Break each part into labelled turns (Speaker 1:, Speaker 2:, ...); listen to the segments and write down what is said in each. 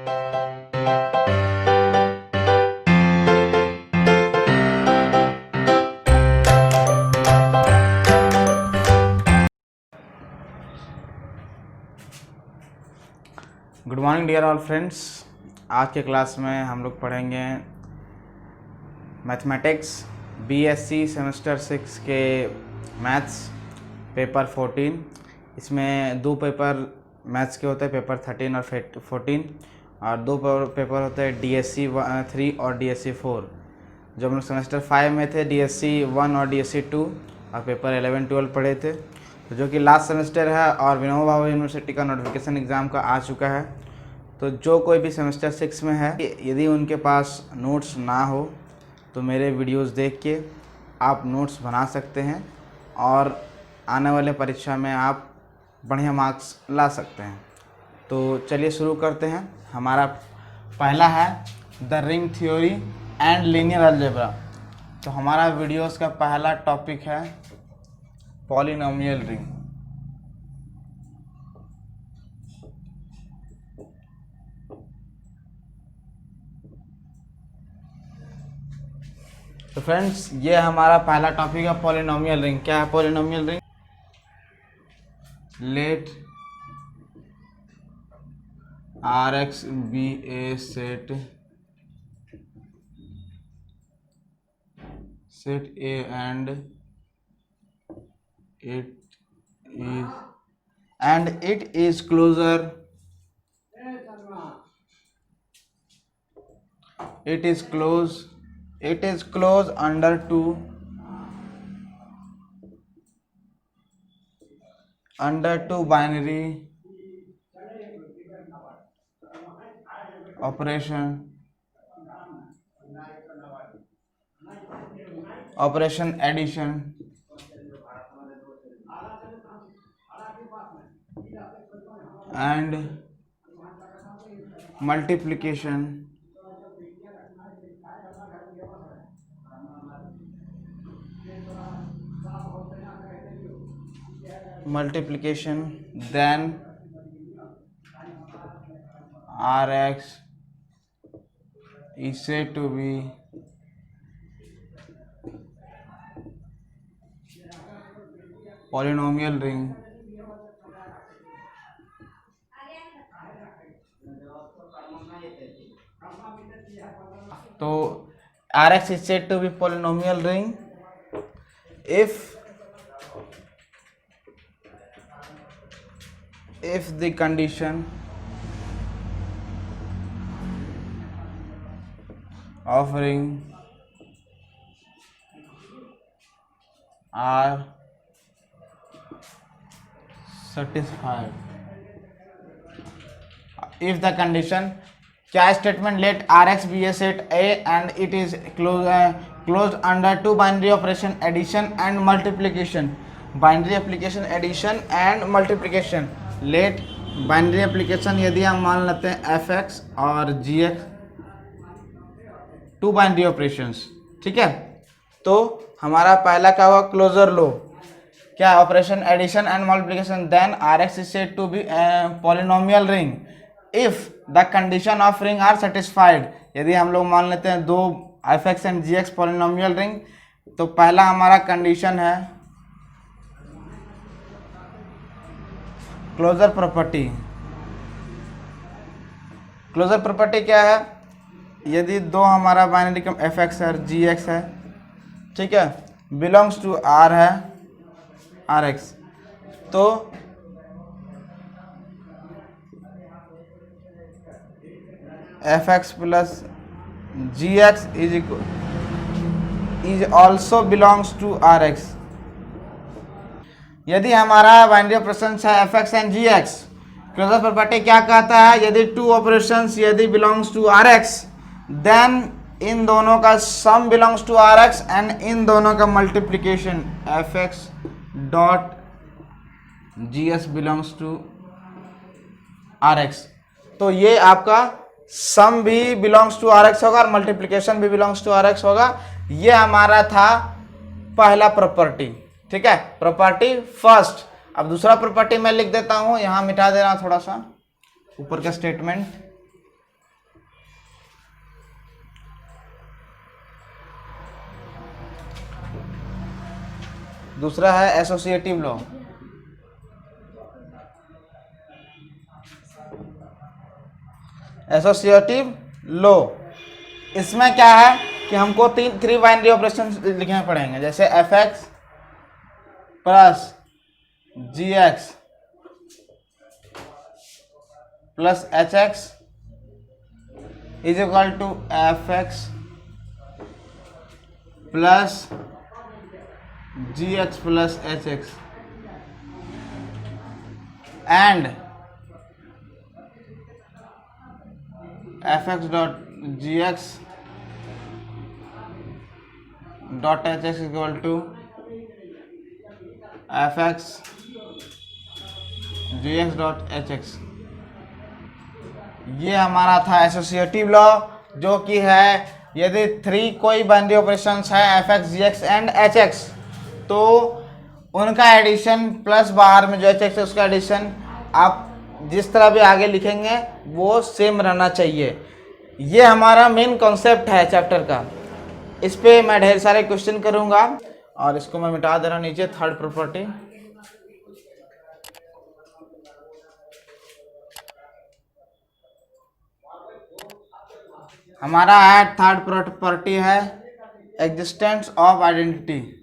Speaker 1: Good morning dear all friends. आज के class में हम लोग पढ़ेंगे मैथमेटिक्स बीएससी सेमेस्टर 6 के मैथ्स पेपर 14। इसमें दो पेपर मैथ्स के होते हैं, पेपर 13 और 14, और दो पेपर होते हैं डीएससी 3 और डीएससी 4। जो हम लोग सेमेस्टर 5 में थे डीएससी 1 और डीएससी 2 और पेपर 11, 12 पढ़े थे, तो जो कि लास्ट सेमेस्टर है और विनोबा भावे यूनिवर्सिटी का नोटिफिकेशन एग्ज़ाम का आ चुका है। तो जो कोई भी सेमेस्टर 6 में है, यदि उनके पास नोट्स ना हो तो मेरे वीडियोस देख के आप नोट्स बना सकते हैं और आने वाले परीक्षा में आप बढ़िया मार्क्स ला सकते हैं। तो चलिए शुरू करते हैं। हमारा पहला है the ring theory and linear algebra. तो हमारा वीडियोस का पहला टॉपिक है पॉलिनोमियल रिंग। तो फ्रेंड्स, ये हमारा पहला टॉपिक है पॉलिनोमियल रिंग। क्या है polynomial ring? Let Rx be a set A and it is closer under two binary operation addition and multiplication then Rx is said to be polynomial ring। तो Rx is said to be polynomial ring if the condition of ring are satisfied। if the condition, क्या statement? Let Rx be a set A and it is closed under two binary operation addition and multiplication। Binary application addition and multiplication. Let binary application यदि हम मान लेते हैं fx और gx, to binary operations, ठीक है। तो हमारा पहला क्या हुआ? क्लोजर लो। क्या? Operation addition and multiplication. Then Rx is said to be polynomial ring if the condition of ring are satisfied. यदि हम लोग मान लेते हैं दो fx and gx polynomial ring, तो पहला हमारा कंडीशन है क्लोजर प्रॉपर्टी। क्लोजर प्रॉपर्टी क्या है? यदि दो हमारा बाइनरी क्रम fx और gx है, ठीक है, बिलोंग्स टू r है Rx, तो fx plus gx is also belongs to Rx। यदि हमारा बाइनरी ऑपरेशन है fx and gx, closure property क्या कहता है? यदि टू ऑपरेशंस यदि बिलोंग्स टू Rx, देन इन दोनों का sum belongs to Rx and इन दोनों का multiplication fx dot gs belongs to Rx। तो ये आपका सम भी बिलोंग्स टू Rx होगा और मल्टीप्लिकेशन भी बिलोंग्स टू Rx होगा। ये हमारा था पहला प्रॉपर्टी, ठीक है, प्रॉपर्टी फर्स्ट। अब दूसरा प्रॉपर्टी मैं लिख देता हूं, यहां मिटा दे रहा हूं थोड़ा सा ऊपर का स्टेटमेंट। दूसरा है एसोसिएटिव लॉ। एसोसिएटिव लॉ, इसमें क्या है कि हमको थ्री बाइनरी ऑपरेशन लिखने पड़ेंगे, जैसे f x plus g x plus h x is equal to f x plus g x plus h x and f x dot g x dot h x equal to f x g x dot h x. ये हमारा था associative law, जो कि है यदि three कोई binary operations है f x g x and h x, तो उनका एडिशन प्लस बाहर में जो एच एक्स है उसका एडिशन आप जिस तरह भी आगे लिखेंगे वो सेम रहना चाहिए। ये हमारा मेन कॉन्सेप्ट है चैप्टर का। इस पे मैं ढेर सारे क्वेश्चन करूँगा और इसको मैं मिटा दे रहा हूँ नीचे। थर्ड प्रॉपर्टी, हमारा है थर्ड प्रॉपर्टी है existence of identity.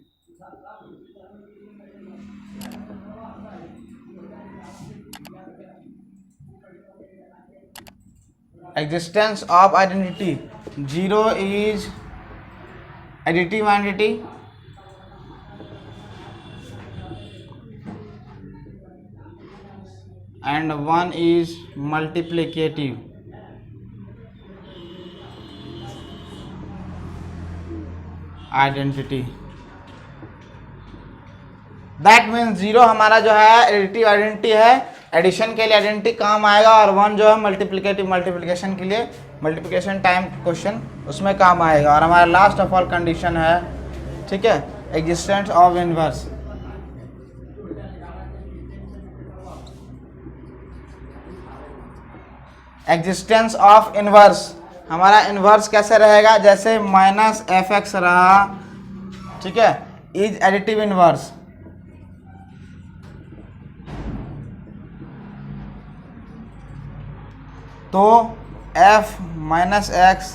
Speaker 1: Existence of identity, zero is additive identity and one is multiplicative. Identity that means zero हमारा जो है एडिटिव आइडेंटिटी है, एडिशन के लिए आइडेंटिटी काम आएगा, और वन जो है मल्टीप्लिकेटिव, मल्टीप्लिकेशन के लिए मल्टीप्लिकेशन टाइम क्वेश्चन उसमें काम आएगा। और हमारा लास्ट ऑफ ऑल कंडीशन है, ठीक है, existence of inverse. Existence of inverse, हमारा इनवर्स कैसे रहेगा, जैसे माइनस एफ एक्स रहा, ठीक है, इज एडिटिव इनवर्स। तो F minus x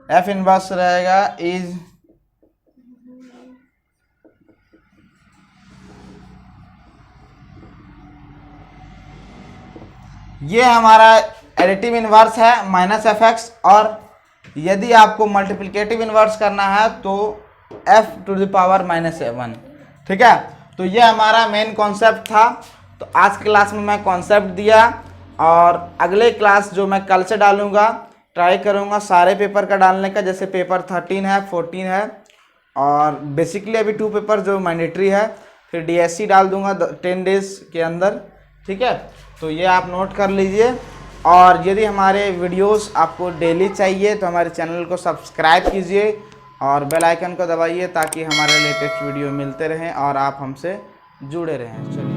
Speaker 1: F inverse रहेगा इज ये हमारा एडिटिव इनवर्स है माइनस एफ एक्स, और यदि आपको मल्टीप्लिकेटिव इनवर्स करना है तो F two the power minus one, ठीक है। तो ये हमारा मेन कॉन्सेप्ट था। तो आज की क्लास में मैं कॉन्सेप्ट दिया, और अगले क्लास जो मैं कल से डालूंगा, ट्राई करूंगा सारे पेपर का डालने का, जैसे पेपर 13 है, 14 है, और बेसिकली अभी 2 पेपर जो मैंडेटरी है, फिर डीएससी डाल दूंगा 10 डेज के अंदर, ठीक है। तो ये आप नोट कर लीजिए, और यदि हमारे वीडियोस आपको डेली चाहिए तो हमारे चैनल को सब्सक्राइब कीजिए और बेल आइकन को दबाइए, ताकि हमारे लेटेस्ट वीडियो मिलते रहें और आप हमसे जुड़े रहें। चलिए।